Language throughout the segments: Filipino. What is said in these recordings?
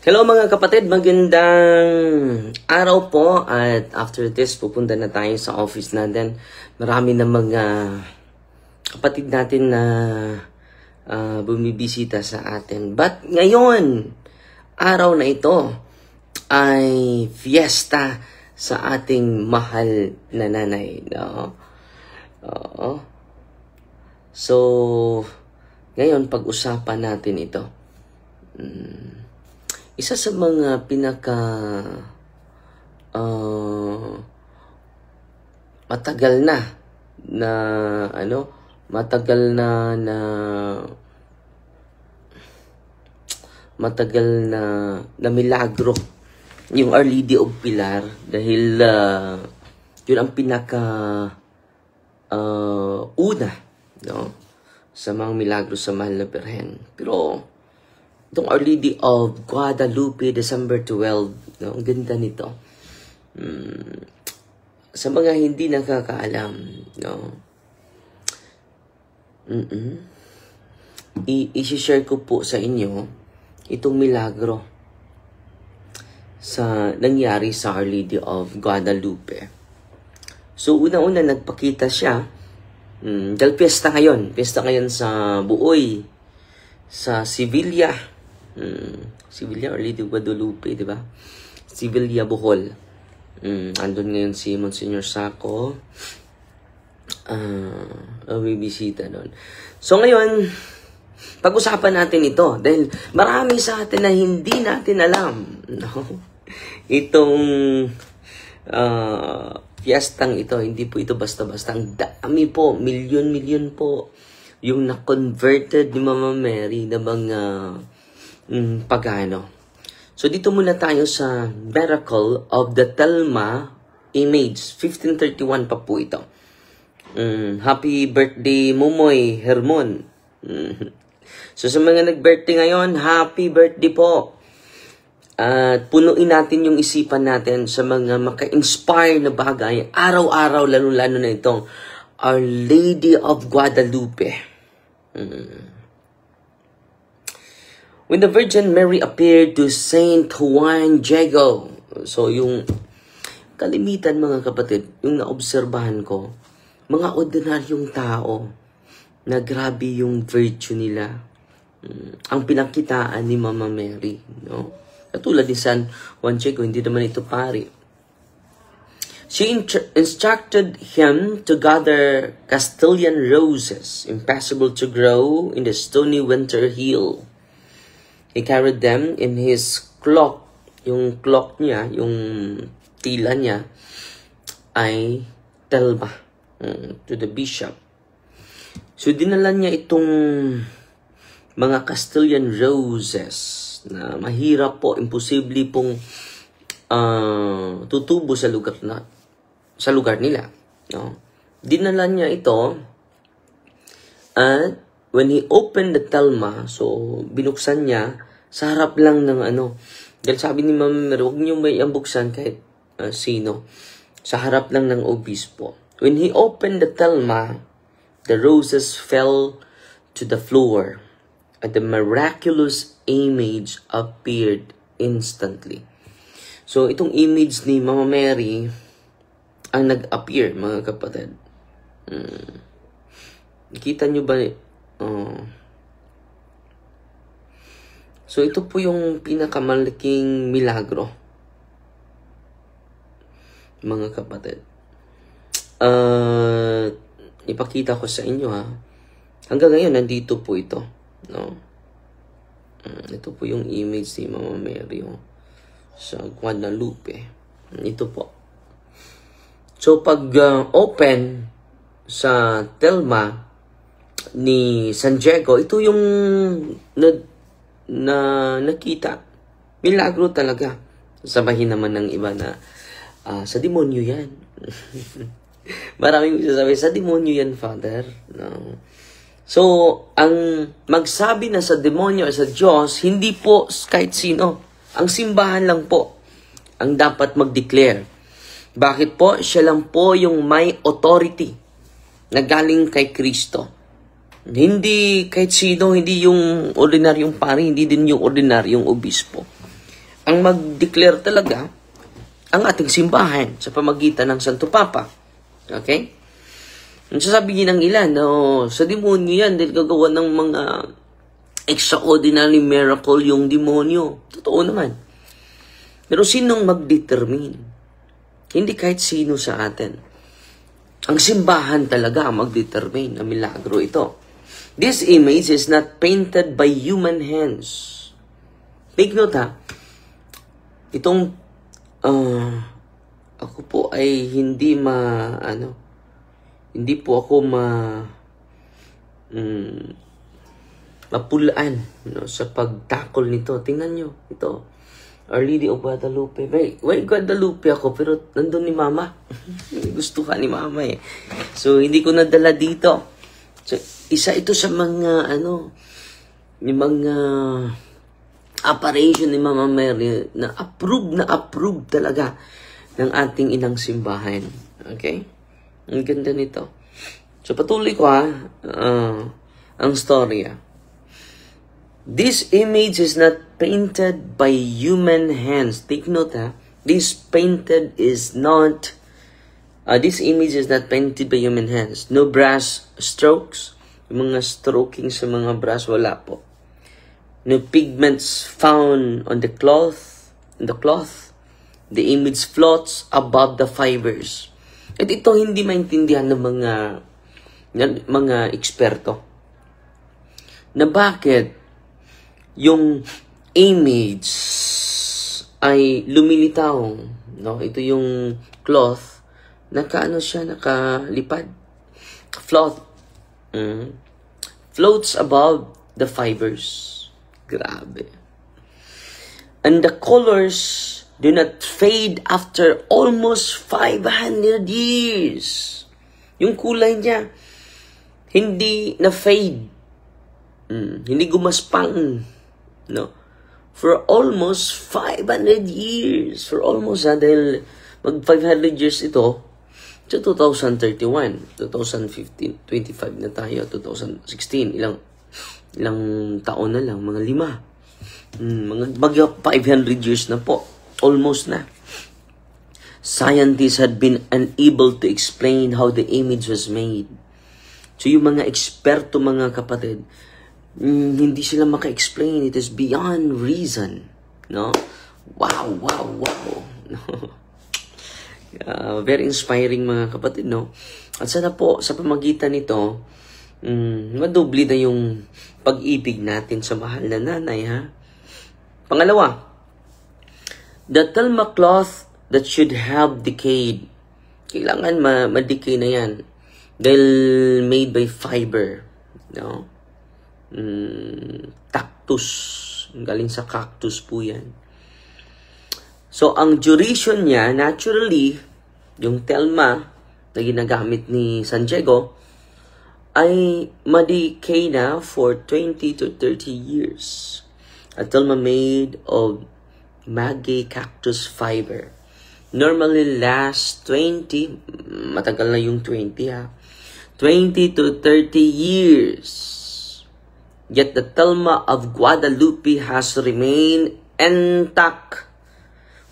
Hello mga kapatid, magandang araw po at after this pupunta na tayo sa office natin. Marami na mga kapatid natin na bumibisita sa atin. But ngayon, araw na ito ay fiesta sa ating mahal na nanay. No? Oo. So, ngayon pag-usapan natin ito. Isa sa mga matagal na milagro yung Our Lady of Pilar dahil yun ang una, no, sa mga milagro sa mahal na Birhen. Pero itong Our Lady of Guadalupe, December 12, no? Ang ganda nito. Sa mga hindi nakakaalam, no? I-share ko po sa inyo itong milagro sa nangyari sa Our Lady of Guadalupe. So, una-una nagpakita siya dahil piyesta ngayon sa Buoy, sa Sevilla, Sevilla, Our Lady of Guadalupe, di ba? Sevilla, Bohol. Andun ngayon si Monsignor Sacco. May bisita doon. So ngayon, pag-usapan natin ito dahil marami sa atin na hindi natin alam, no? Itong fiestang ito, hindi po ito basta-basta. Ang dami po, milyon-milyon po yung na-converted ni Mama Mary na mga pagano. So dito muna tayo sa Miracle of the Telma Image. 1531 pa po ito. Happy birthday, Mumoy Hermon. So sa mga nag-birthday ngayon, happy birthday po. At punuin natin yung isipan natin sa mga maka-inspire na bagay. Araw-araw, lalo-lalo na itong Our Lady of Guadalupe. When the Virgin Mary appeared to Saint Juan Diego. So yung kalimitan mga kapatid, yung naobserbahan ko, mga ordinaryong tao na grabe yung virtue nila. Ang pinakitaan ni Mama Mary, no? Katulad ni San Juan Diego, hindi naman ito pari. She instructed him to gather Castilian roses, impossible to grow in the stony winter hill. He carried them in his cloak. Yung cloak niya, yung tila niya, ay telma to the bishop. So, dinala niya itong mga Castilian roses na mahirap po, imposible pong tutubo sa lugar nila, no? Dinala niya ito at when he opened the telma, so binuksan niya sa harap lang ng dahil sabi ni Mama Mary, huwag niyo may buksan kahit sino, sa harap lang ng obispo. When he opened the telma, the roses fell to the floor and the miraculous image appeared instantly. So itong image ni Mama Mary ang nag-appear, mga kapatid. Nakita nyo ba? So, ito po yung pinakamalaking milagro, mga kapatid. Ipakita ko sa inyo, ha. Hanggang ngayon, nandito po ito. No? Ito po yung image ni Mama Mary sa Guadalupe. Ito po. So, pag open sa telma ni San Diego, ito yung nakita. Milagro talaga. Sabahin naman ng iba na sa demonyo yan. Maraming sasabi, sa demonyo yan, Father. No. So, ang magsabi na sa demonyo o sa Diyos, hindi po kahit sino. Ang simbahan lang po ang dapat mag-declare. Bakit po? Siya lang po yung may authority na galing kay Kristo. Hindi kahit sino, hindi yung ordinaryong pari, hindi din yung ordinaryong obispo. ang mag-declare talaga ang ating simbahan sa pamagitan ng Santo Papa. Okay? Ang sasabihin ng ilan, sa demonyo yan dahil gagawa ng mga extraordinary miracle yung demonyo. Totoo naman. Pero sinong mag-determine? Hindi kahit sino sa atin. Ang simbahan talaga ang mag-determine na milagro ito. This image is not painted by human hands. Take note ha. Itong ako po ay hindi po ako mapulaan sa pagtakol nito. Tingnan nyo, ito. Our Lady of Guadalupe. Why Guadalupe ako? Pero nandun ni Mama. Gusto ka ni Mama eh. So, hindi ko nadala dito. So, isa ito sa mga, yung mga operation ni Mama Mary na approve talaga ng ating inang simbahan. Okay? Ang ganda nito. So, patuloy ko ang storya. This image is not painted by human hands. Take note This image is not painted by human hands. No brass strokes. Yung mga stroking sa mga brass, wala po. No pigments found on the cloth. The image floats above the fibers. At ito hindi maintindihan ng mga eksperto. Na bakit yung image ay lumilitaw, Ito yung cloth, nakalipad. Floats above the fibers. Grabe. And the colors do not fade after almost 500 years. Yung kulay niya, hindi na-fade. Hindi gumaspang. For almost 500 years. Dahil mag 500 years ito, sa 2031, 2015, 25 na tayo, 2016, ilang taon na lang, mga 5. Mga 500 years na po. Almost na. Scientists had been unable to explain how the image was made. So yung mga eksperto, mga kapatid, hindi sila maka-explain. It is beyond reason. Wow. Very inspiring, mga kapatid, At sana po, sa pamagitan nito, madubli na yung pag-ibig natin sa mahal na nanay, Pangalawa, the Telma cloth that should have decayed. Kailangan ma-decay na yan. Dahil made by fiber. Cactus. Galing sa cactus po yan. So, ang duration niya, naturally, yung Telma na ginagamit ni San Diego, ay ma-decay na for 20 to 30 years. A Telma made of maguey cactus fiber. Normally lasts 20, matagal na yung 20 20 to 30 years. Yet the Telma of Guadalupe has remained intact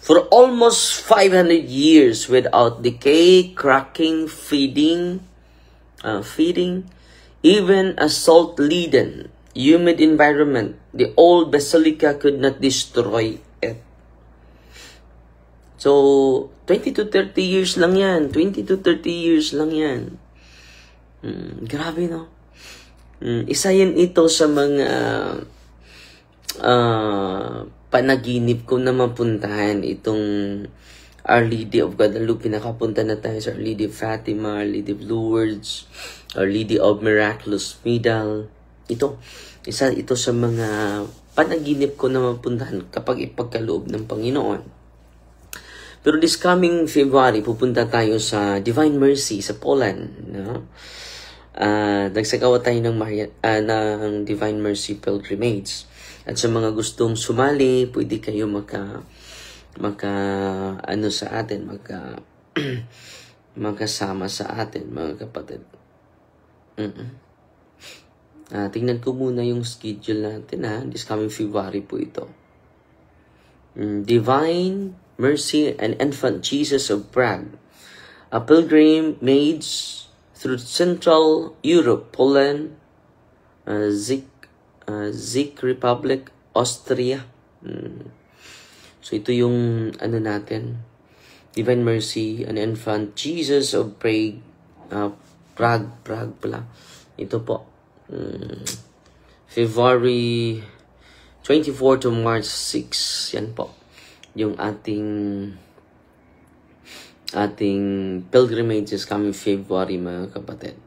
for almost 500 years without decay, cracking, feeding, even a salt-laden, humid environment. The old basilica could not destroy it. So, 20 to 30 years lang yan. 20 to 30 years lang yan. Grabe, Isa yan ito sa mga panaginip ko na mapuntahan itong Our Lady of Guadalupe. Nakapunta na tayo sa Our Lady of Fatima, Our Lady of Lourdes, Our Lady of Miraculous Medal. Isa ito sa mga panaginip ko na mapuntahan kapag ipagkaloob ng Panginoon. Pero this coming February, pupunta tayo sa Divine Mercy sa Poland. Nagsagawa tayo ng Divine Mercy Pilgrimage. At sa mga gustong sumali, pwede kayo magkasama sa atin, mga kapatid. Tingnan ko muna yung schedule natin, this coming February po ito. Divine Mercy and Infant Jesus of Prague. A pilgrimage through Central Europe, Poland, Czech Republic, Austria. So ito yung natin, Divine Mercy and Infant Jesus of Prague, Prague pala. Ito po, February 24 to March 6. Yan po yung ating pilgrimages coming February, mga kapatid.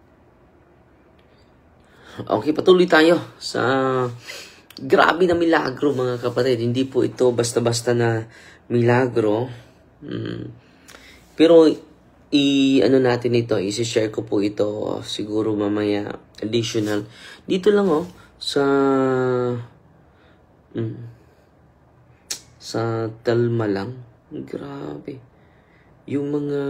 Okay, patuloy tayo sa grabe na milagro, mga kapatid. Hindi po ito basta-basta na milagro. Pero natin ito, i-share ko po ito siguro mamaya additional. Dito lang sa Telma lang. Grabe. Yung mga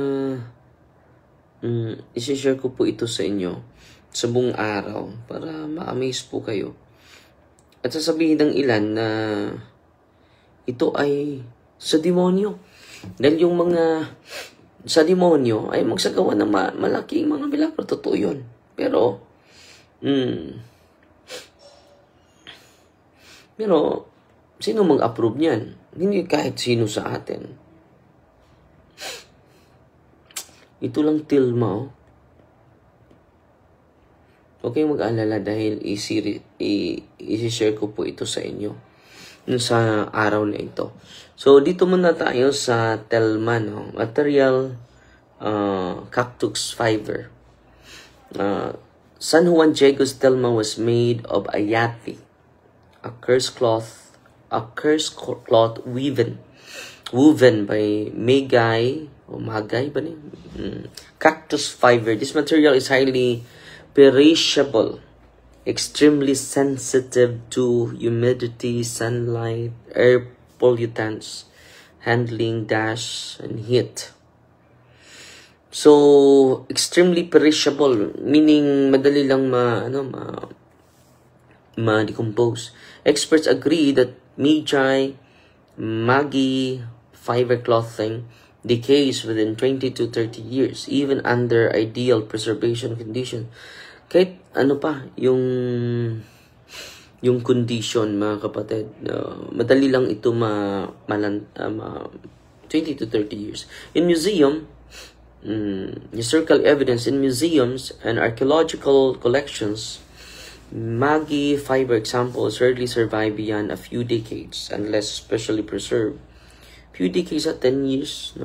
i-share ko po ito sa inyo sa buong araw para ma-amaze po kayo. At sasabihin ng ilan na ito ay sa demonyo. Dahil yung mga sa demonyo ay magsagawa ng malaking mga milagro. Totoo yun. Pero sino mag-approve niyan? Hindi kahit sino sa atin. Ito lang Tilma. Huwag kayong mag-alala dahil i-share ko po ito sa inyo sa araw na ito. So, dito muna tayo sa Telma, material cactus fiber. San Juan Diego's Telma was made of ayati, a curse cloth woven by Magay cactus fiber. This material is highly perishable, extremely sensitive to humidity, sunlight, air pollutants, handling, dash, and heat. So, extremely perishable, meaning madali lang ma-decompose. Experts agree that Magi fiber clothing decays within 20 to 30 years, even under ideal preservation condition. Kahit yung condition, mga kapatid, madali lang ito 20 to 30 years. In museum, historical evidence in museums and archaeological collections, Magi fiber examples rarely survive beyond a few decades unless specially preserved. Few decades at 10 years,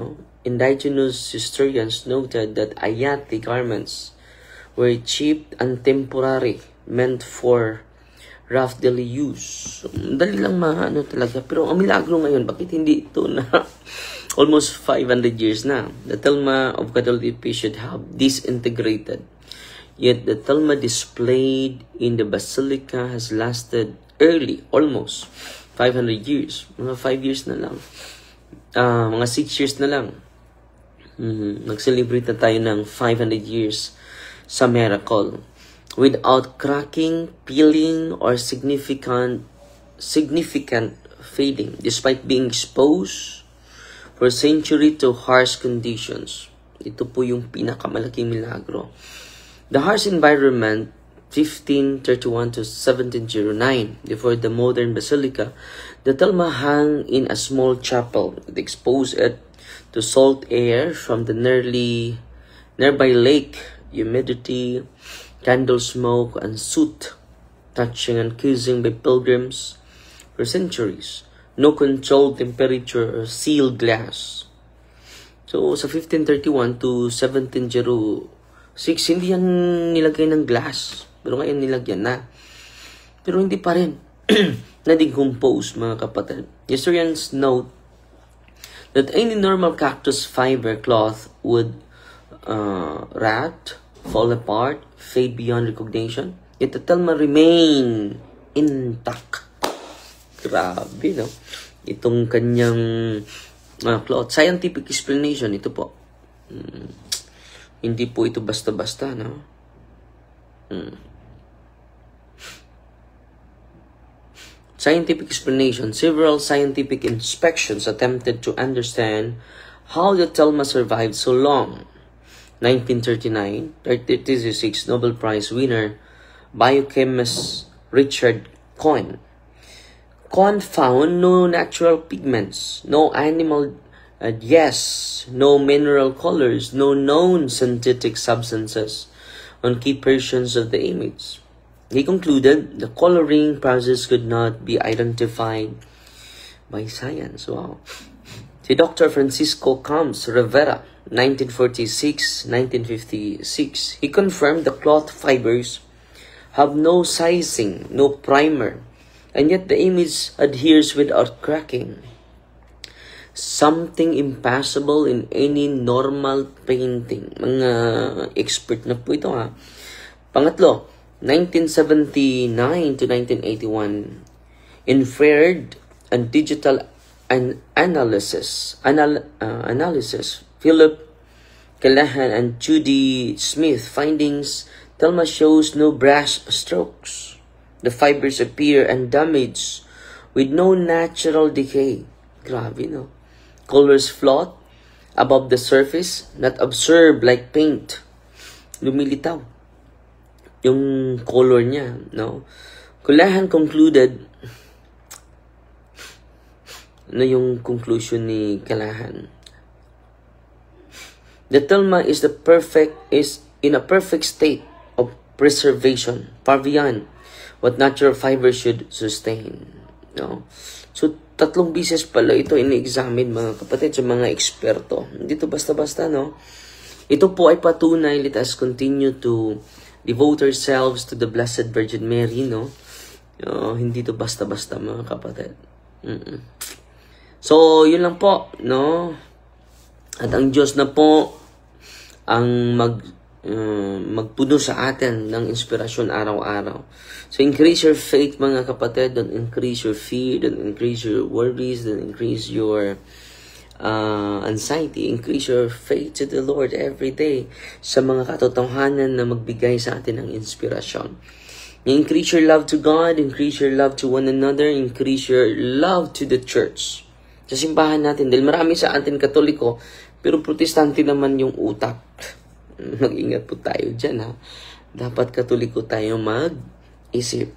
indigenous historians noted that ayati garments were cheap and temporary, meant for rough daily use. Dali lang talaga. Pero ang milagro ngayon, bakit hindi ito na almost 500 years na? The Telma of Guadalupe should have disintegrated. Yet the Telma displayed in the basilica has lasted almost 500 years. Mga 5 years na lang. Mga 6 years na lang. Nag-celebrate na tayo ng 500 years sa miracle. Without cracking, peeling, or significant fading, despite being exposed for a century to harsh conditions. Ito po yung pinakamalaking milagro. The harsh environment, 1531 to 1709, before the modern basilica, the Telma hung in a small chapel. It exposed it to salt air from the nearby lake, humidity, candle smoke, and soot, touching and kissing by pilgrims for centuries. No controlled temperature or sealed glass. So, sa 1531 to 1706, hindi yan nilagay ng glass. Pero ngayon nilagyan na. Pero hindi pa rin na-decompose, mga kapatid. Historians note that any normal cactus fiber cloth would rot, fall apart, fade beyond recognition. Yet the Telma remain intact. Grabe, no? Itong kanyang cloth. Scientific explanation, ito po. Hindi po ito basta-basta, no? scientific explanation. Several scientific inspections attempted to understand how the Thelma survived so long. 1939, 36 Nobel Prize winner, biochemist Richard Cohn. Cohn found no natural pigments, no animal no mineral colors, no known synthetic substances on key portions of the image. He concluded the coloring process could not be identified by science. Wow. Si Dr. Francisco Camps Rivera, 1946-1956, he confirmed the cloth fibers have no sizing, no primer, and yet the image adheres without cracking. Something impossible in any normal painting. Mga expert na po ito ha. Pangatlo, 1979 to 1981, infrared and digital analysis, Philip Callahan and Judy Smith findings. Thelma shows no brush strokes. The fibers appear undamaged with no natural decay. Grabe, no? Colors float above the surface, not absorbed like paint. Lumilitaw yung color niya, no? Callahan concluded, ano yung conclusion ni Callahan? The Thelma is in a perfect state of preservation, far beyond what natural fiber should sustain, no? So, 3 bisis pala ito ini-examine, mga kapatid, sa mga eksperto. Hindi to basta-basta, no? Ito po ay patunay. Let us continue to devote ourselves to the Blessed Virgin Mary, no? Hindi to basta-basta, mga kapatid. So, yun lang po, no? At ang Diyos na po ang magpuno sa atin ng inspirasyon araw-araw. So, increase your faith, mga kapatid. Don't increase your fear. Don't increase your worries. Don't increase your anxiety. Increase your faith to the Lord every day sa mga katotohanan na magbigay sa atin ng inspirasyon. Increase your love to God. Increase your love to one another. Increase your love to the church. Sa simbahan natin. Dahil marami sa atin Katoliko, pero protestante naman yung utak. Mag-ingat po tayo dyan, ha. Dapat Katoliko tayo mag-isip.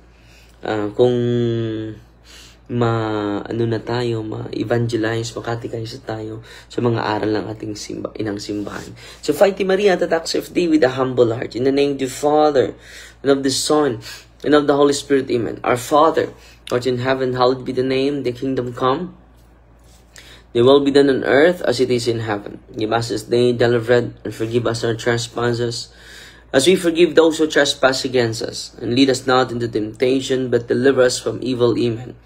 Kung ma-evangelize, makatikaysa tayo sa mga aral ng ating inang simbahan. So, Fighting Maria, that acts of thee with a humble heart. In the name of the Father, and of the Son, and of the Holy Spirit, amen. Our Father, who art in heaven, hallowed be the name, the kingdom come. Thy will be done on earth as it is in heaven. Give us this day daily bread, and forgive us our trespasses, as we forgive those who trespass against us. And lead us not into temptation, but deliver us from evil. Amen.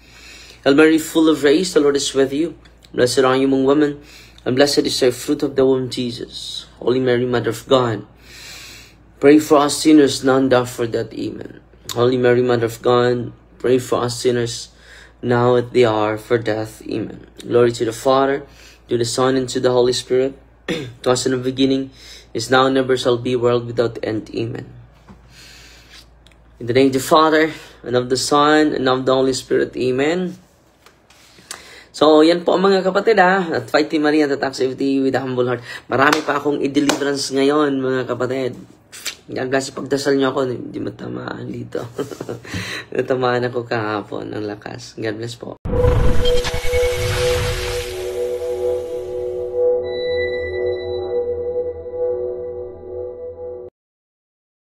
Hail Mary, full of grace, the Lord is with you. Blessed are you among women, and blessed is the fruit of the womb, Jesus. Holy Mary, Mother of God, pray for us sinners, now and for that. Amen. Holy Mary, Mother of God, pray for us sinners, now at the hour for death. Amen. Glory to the Father, to the Son, and to the Holy Spirit, to us in the beginning, is now, and never shall be, world without end. Amen. In the name of the Father, and of the Son, and of the Holy Spirit. Amen. So, yan po mga kapatid, ha. At Fighting Maria, that acts of thee with a humble heart. Marami pa akong i-deliverance ngayon, mga kapatid. God bless, pagdasal nyo ako, hindi matamaan dito. Natamaan ako kahapon ng lakas. God bless po.